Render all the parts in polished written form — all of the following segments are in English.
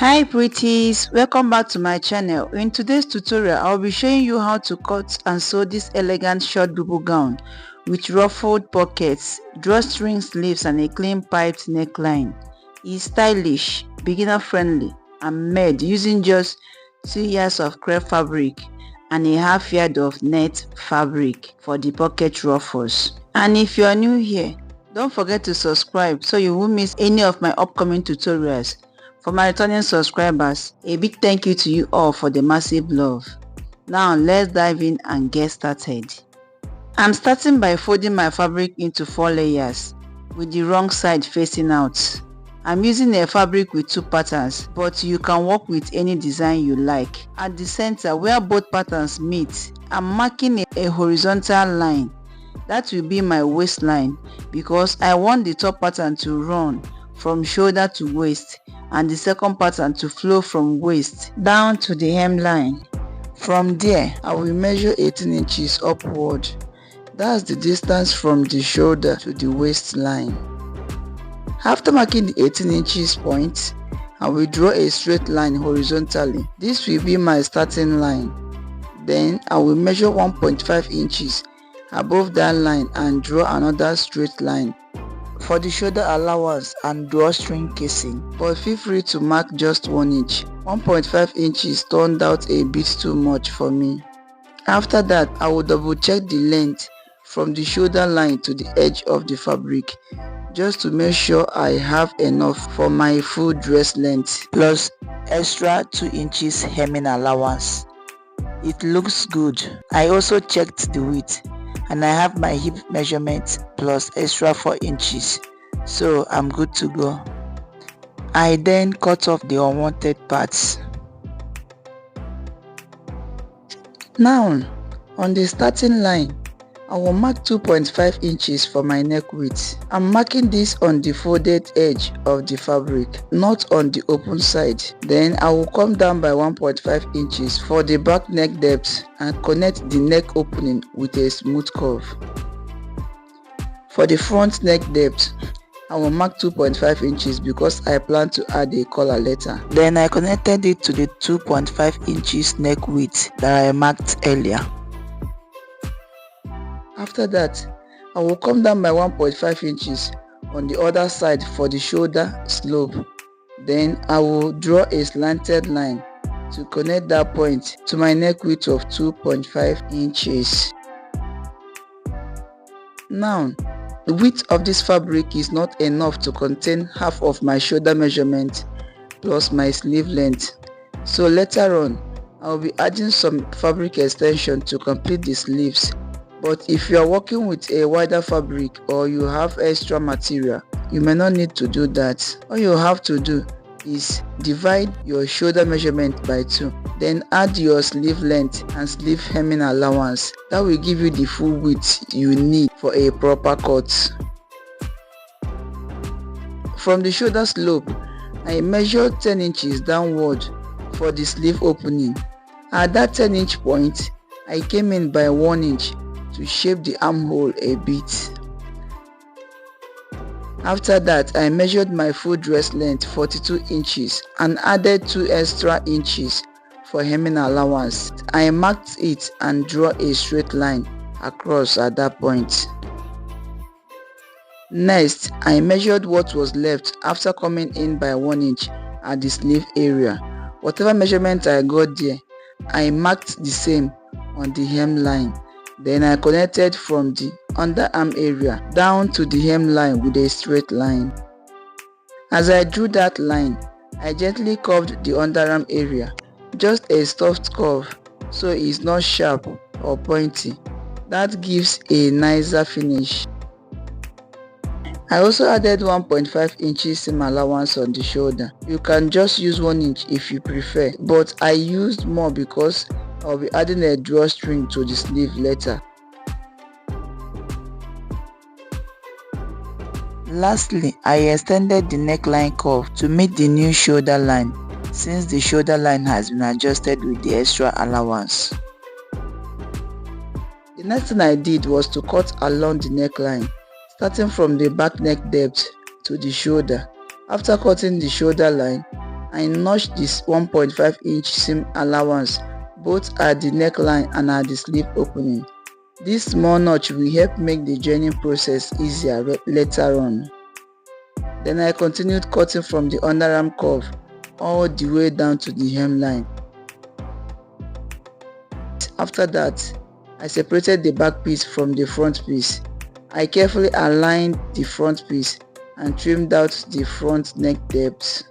Hi pretties, welcome back to my channel. In today's tutorial I'll be showing you how to cut and sew this elegant short bubu gown with ruffled pockets, drawstring sleeves and a clean piped neckline. It's stylish, beginner friendly and made using just 2 yards of crepe fabric and a half yard of net fabric for the pocket ruffles. And if you are new here, don't forget to subscribe so you won't miss any of my upcoming tutorials. For my returning subscribers, a big thank you to you all for the massive love. Now let's dive in and get started. I'm starting by folding my fabric into 4 layers with the wrong side facing out. I'm using a fabric with 2 patterns, but you can work with any design you like. At the center where both patterns meet, I'm marking a horizontal line. That will be my waistline because I want the top pattern to run from shoulder to waist and the second pattern to flow from waist down to the hemline. From there, I will measure 18 inches upward. That's the distance from the shoulder to the waistline. After marking the 18 inches point, I will draw a straight line horizontally. This will be my starting line. Then I will measure 1.5 inches above that line and draw another straight line for the shoulder allowance and drawstring casing, but feel free to mark just 1 inch. 1.5 inches turned out a bit too much for me. After that, I will double check the length from the shoulder line to the edge of the fabric just to make sure I have enough for my full dress length plus extra 2 inches hemming allowance. It looks good. I also checked the width and I have my hip measurement plus extra 4 inches, so I'm good to go. I then cut off the unwanted parts. Now on the starting line, I will mark 2.5 inches for my neck width. I'm marking this on the folded edge of the fabric, not on the open side. Then I will come down by 1.5 inches for the back neck depth and connect the neck opening with a smooth curve. For the front neck depth, I will mark 2.5 inches because I plan to add a collar later. Then I connected it to the 2.5 inches neck width that I marked earlier. After that, I will come down by 1.5 inches on the other side for the shoulder slope. Then I will draw a slanted line to connect that point to my neck width of 2.5 inches. Now, the width of this fabric is not enough to contain half of my shoulder measurement plus my sleeve length. So later on, I will be adding some fabric extension to complete the sleeves. But if you are working with a wider fabric or you have extra material, you may not need to do that. All you have to do is divide your shoulder measurement by 2, then add your sleeve length and sleeve hemming allowance. That will give you the full width you need for a proper cut. From the shoulder slope, I measured 10 inches downward for the sleeve opening. At that 10 inch point, I came in by 1 inch to shape the armhole a bit. After that, I measured my full dress length 42 inches and added 2 extra inches for hemming allowance. I marked it and draw a straight line across at that point. Next, I measured what was left after coming in by 1 inch at the sleeve area. Whatever measurement I got there, I marked the same on the hemline. Then I connected from the underarm area down to the hemline with a straight line. As I drew that line, I gently curved the underarm area, just a soft curve so it's not sharp or pointy. That gives a nicer finish. I also added 1.5 inches seam allowance on the shoulder. You can just use 1 inch if you prefer, but I used more because I'll be adding a drawstring to the sleeve later. Lastly, I extended the neckline curve to meet the new shoulder line since the shoulder line has been adjusted with the extra allowance. The next thing I did was to cut along the neckline, starting from the back neck depth to the shoulder. After cutting the shoulder line, I notched this 1.5 inch seam allowance both at the neckline and at the sleeve opening. This small notch will help make the joining process easier later on. Then I continued cutting from the underarm curve all the way down to the hemline. After that, I separated the back piece from the front piece. I carefully aligned the front piece and trimmed out the front neck depth.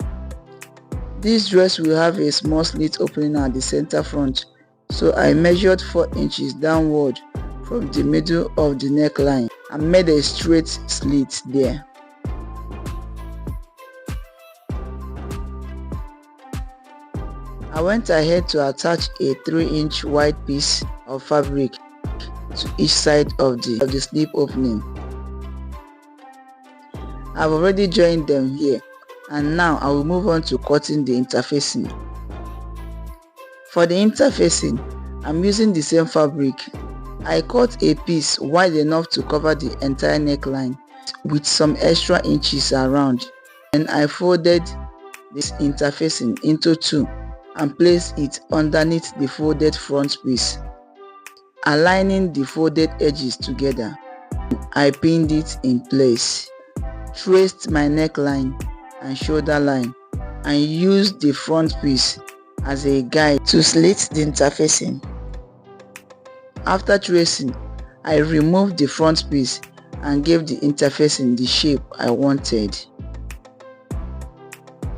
This dress will have a small slit opening at the center front, so I measured 4 inches downward from the middle of the neckline and made a straight slit there. I went ahead to attach a 3-inch wide piece of fabric to each side of the sleeve opening. I've already joined them here, and now I will move on to cutting the interfacing. For the interfacing, I'm using the same fabric. I cut a piece wide enough to cover the entire neckline with some extra inches around, and I folded this interfacing into 2 and placed it underneath the folded front piece. Aligning the folded edges together, I pinned it in place, traced my neckline and shoulder line, and used the front piece as a guide to slit the interfacing. After tracing, I removed the front piece and gave the interfacing the shape I wanted.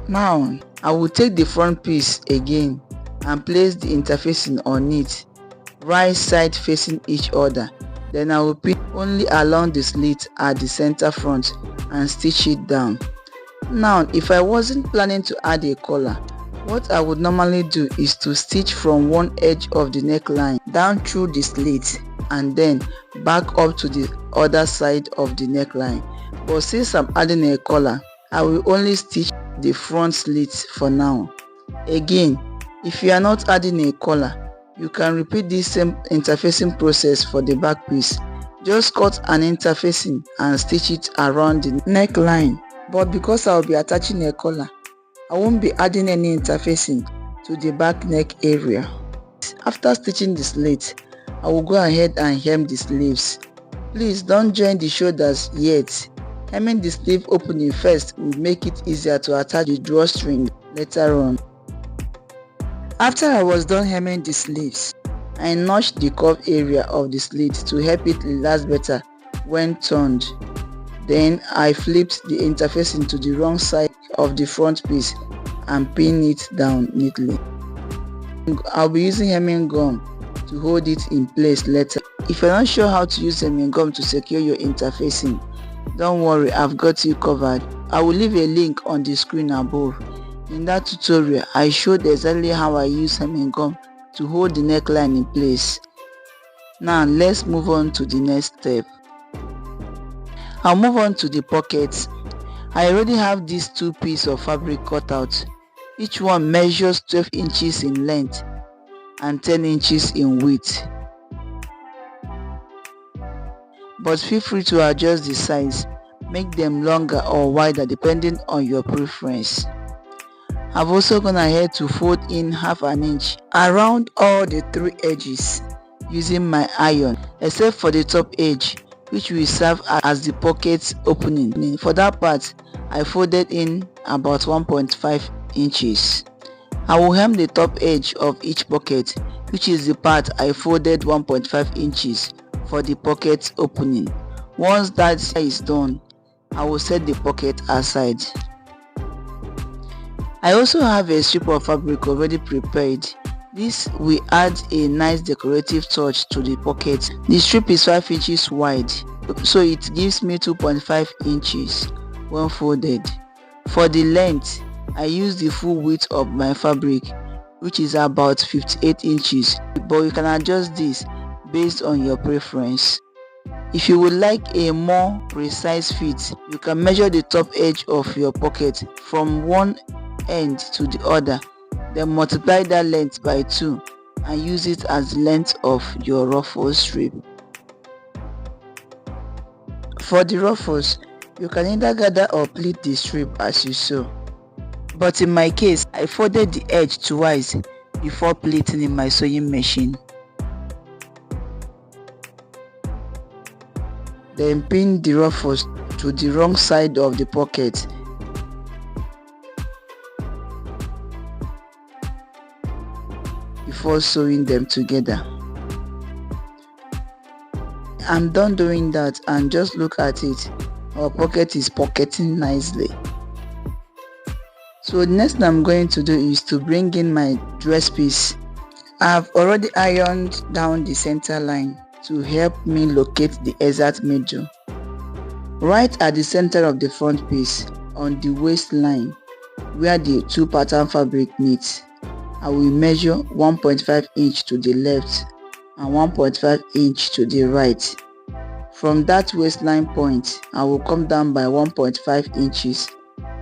Now, I will take the front piece again and place the interfacing on it, right side facing each other. Then I will pin only along the slit at the center front and stitch it down. Now, if I wasn't planning to add a collar, what I would normally do is to stitch from one edge of the neckline down through the slit and then back up to the other side of the neckline. But since I'm adding a collar, I will only stitch the front slit for now. Again, if you are not adding a collar, you can repeat this same interfacing process for the back piece. Just cut an interfacing and stitch it around the neckline. But because I will be attaching a collar, I won't be adding any interfacing to the back neck area. After stitching the slit, I will go ahead and hem the sleeves. Please don't join the shoulders yet. Hemming the sleeve opening first will make it easier to attach the drawstring later on. After I was done hemming the sleeves, I notched the curve area of the slit to help it relax better when turned. Then I flipped the interfacing to the wrong side of the front piece and pinned it down neatly. I'll be using hemming gum to hold it in place later. If you're not sure how to use hemming gum to secure your interfacing, don't worry, I've got you covered. I will leave a link on the screen above. In that tutorial, I showed exactly how I use hemming gum to hold the neckline in place. Now let's move on to the next step. I'll move on to the pockets. I already have these 2 pieces of fabric cut out. Each one measures 12 inches in length and 10 inches in width. But feel free to adjust the size, make them longer or wider depending on your preference. I've also gone ahead to fold in half an inch around all the 3 edges using my iron, except for the top edge, which will serve as the pocket opening. For that part, I folded in about 1.5 inches. I will hem the top edge of each pocket, which is the part I folded 1.5 inches for the pocket opening. Once that is done, I will set the pocket aside. I also have a strip of fabric already prepared. This will add a nice decorative touch to the pocket. The strip is 5 inches wide, so it gives me 2.5 inches when folded. For the length, I use the full width of my fabric, which is about 58 inches, but you can adjust this based on your preference. If you would like a more precise fit, you can measure the top edge of your pocket from one end to the other, then multiply that length by 2 and use it as the length of your ruffle strip. For the ruffles, you can either gather or pleat the strip as you sew. but in my case, I folded the edge twice before pleating in my sewing machine. Then pin the ruffles to the wrong side of the pocket. Before sewing them together. I'm done doing that, and just look at it, our pocket is pocketing nicely. So the next thing I'm going to do is to bring in my dress piece. I've already ironed down the center line to help me locate the exact middle. Right at the center of the front piece, on the waistline where the two pattern fabric meet, I will measure 1.5 inch to the left and 1.5 inch to the right. From that waistline point, I will come down by 1.5 inches,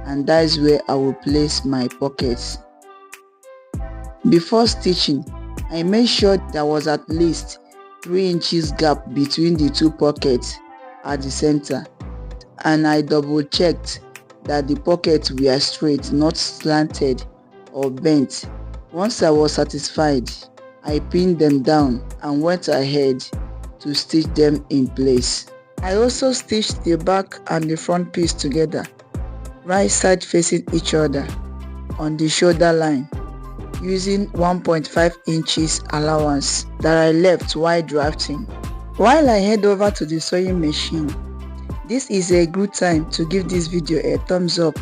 and that is where I will place my pockets. Before stitching, I made sure there was at least 3 inches gap between the two pockets at the center, and I double checked that the pockets were straight, not slanted or bent. Once I was satisfied, I pinned them down and went ahead to stitch them in place. I also stitched the back and the front piece together, right side facing each other on the shoulder line, using 1.5 inches allowance that I left while drafting. While I head over to the sewing machine, this is a good time to give this video a thumbs up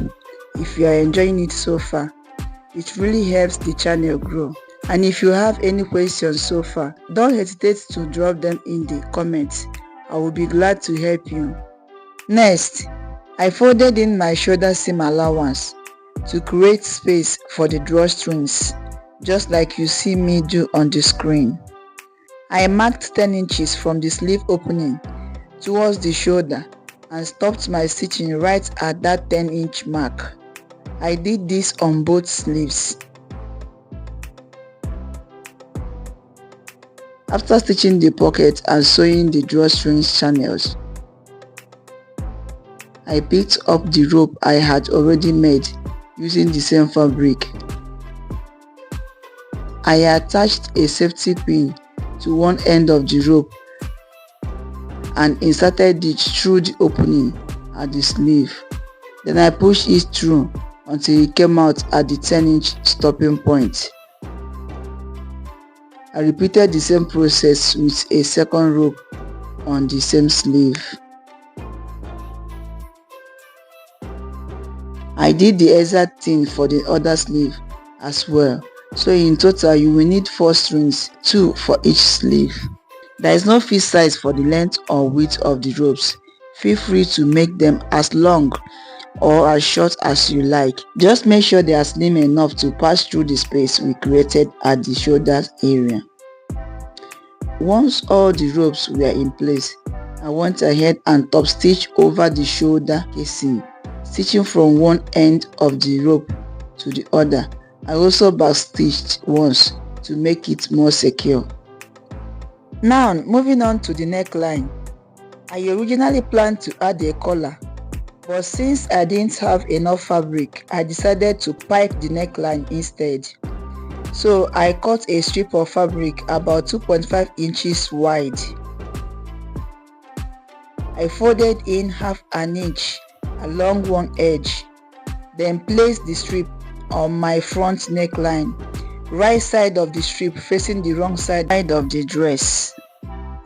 if you are enjoying it so far. It really helps the channel grow. And if you have any questions so far, don't hesitate to drop them in the comments. I will be glad to help you. Next, I folded in my shoulder seam allowance to create space for the drawstrings, just like you see me do on the screen. I marked 10 inches from the sleeve opening towards the shoulder and stopped my stitching right at that 10-inch mark. I did this on both sleeves. After stitching the pocket and sewing the drawstring channels, I picked up the rope I had already made using the same fabric. I attached a safety pin to one end of the rope and inserted it through the opening at the sleeve. Then I pushed it through until it came out at the 10-inch stopping point. I repeated the same process with a second rope on the same sleeve. I did the exact thing for the other sleeve as well. So in total you will need 4 strings, 2 for each sleeve. There is no fixed size for the length or width of the ropes. Feel free to make them as long or as short as you like. Just make sure they are slim enough to pass through the space we created at the shoulders area. Once all the ropes were in place, I went ahead and top stitched over the shoulder casing, stitching from one end of the rope to the other. I also back stitched once to make it more secure. Now moving on to the neckline. I originally planned to add a collar, but since I didn't have enough fabric, I decided to pipe the neckline instead. So I cut a strip of fabric about 2.5 inches wide. I folded in half an inch along one edge, then placed the strip on my front neckline, right side of the strip facing the wrong side of the dress.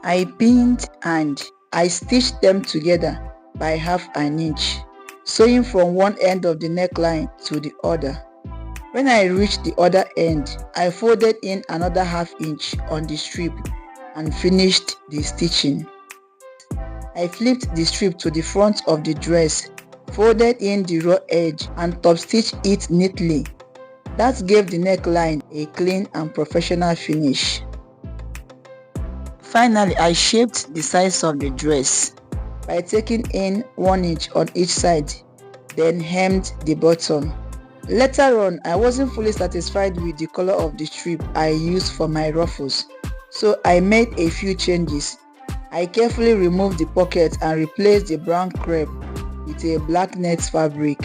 I pinned and I stitched them together by half an inch, sewing from one end of the neckline to the other. When I reached the other end, I folded in another half inch on the strip and finished the stitching. I flipped the strip to the front of the dress, folded in the raw edge and top stitched it neatly. That gave the neckline a clean and professional finish. Finally, I shaped the size of the dress by taking in 1 inch on each side, then hemmed the bottom. Later on, I wasn't fully satisfied with the color of the strip I used for my ruffles, so I made a few changes. I carefully removed the pocket and replaced the brown crepe with a black net fabric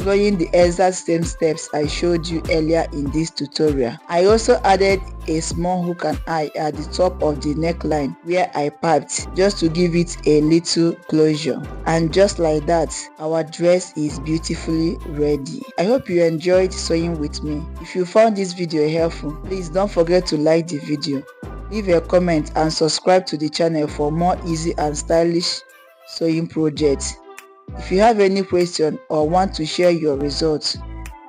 following the exact same steps I showed you earlier in this tutorial. I also added a small hook and eye at the top of the neckline where I piped, just to give it a little closure. And just like that, our dress is beautifully ready. I hope you enjoyed sewing with me. If you found this video helpful, please don't forget to like the video, leave a comment and subscribe to the channel for more easy and stylish sewing projects. If you have any question or want to share your results,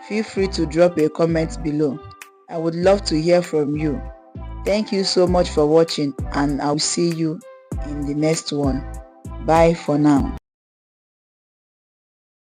feel free to drop a comment below. I would love to hear from you. Thank you so much for watching, and I'll see you in the next one. Bye for now.